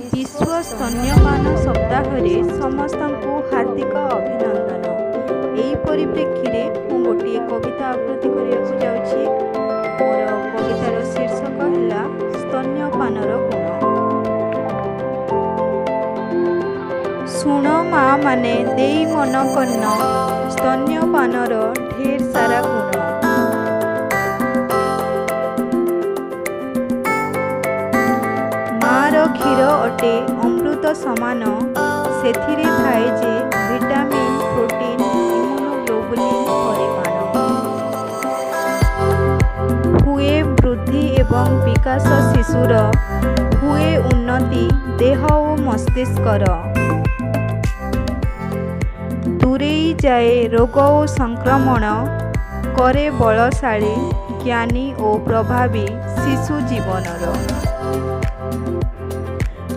विश्व स्तन्यपान सप्ताह समस्त को हार्दिक अभिनंदन। यही परिप्रेक्षी में मु गोटे कविता आवृत्ति करने जाऊँगी। मोर कवितार शीर्षक है स्तन्यपानर गुण। शुण माँ माने देई मन कन्न स्तन्यपानर ढेर सारा गुण। मार क्षीर अटे अमृत समान, सेथिरे थाए जे विटामिन प्रोटीन इम्यूनोग्लोबुलिन परिमाण। हुए वृद्धि एवं विकास शिशुर, हुए उन्नति देह और मस्तिष्कर। दूरेई जाए रोग और संक्रमण, करे बलशाली ज्ञानी और प्रभावी शिशु जीवनर।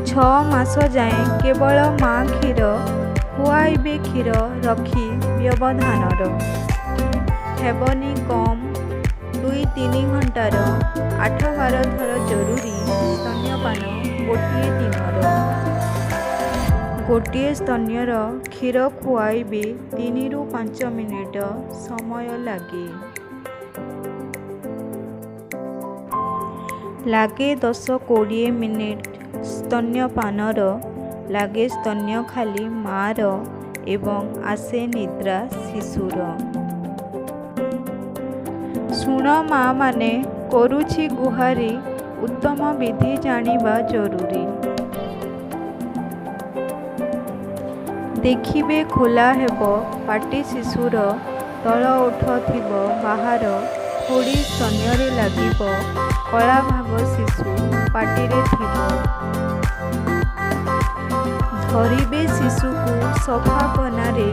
6 मास जाए केवल माँ क्षीर खुआइबे, क्षीर रखी व्यवधानर। हेबनी कम 2-3 घंटार 8-12 थर जरूरी स्तन्यपान गोटे दिनर। गोटे स्तन्यर क्षीर खुआइबे 3-5 मिनिट समय लागे 10-20 मिनिट स्तन्यपानर लागे स्तन्य खाली मार एवं आसे निद्रा शिशुर। शुण माँ माने करुछि गुहारी, उत्तम विधि जानिबा जरूरी। देखिबे खोला हेबो पाटी शिशुर, तल ओठ थिबो बाहार, थोड़ी स्तन्ୟରେ लागिबो कला भाग शिशु पाटिरे थिबो। धरिबे शिशु को सफा कनारे,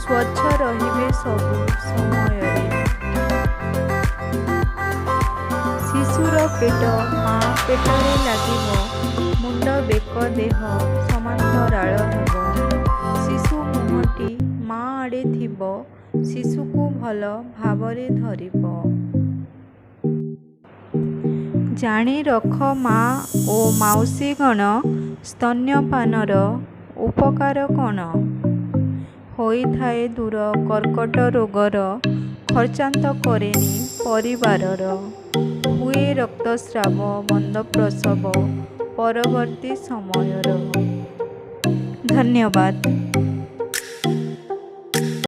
स्वच्छ रहिबे सबु समय। शिशुर पेट माँ पेटरे लागिबो, मुंड बेक देह समांतराल हेबो। शिशु मुहटी माँ आड़े थिबो, शिशु को भल भावरे धरिबो। जानी रख माँ ओ माउसीगण, स्तन्यपानर उपकार कण। होइथाए दूर कर्कट रोगर, खर्चांत करेनी परिवारर। हुए रक्तस्राव बंद प्रसव परवर्ती समयर। धन्यवाद।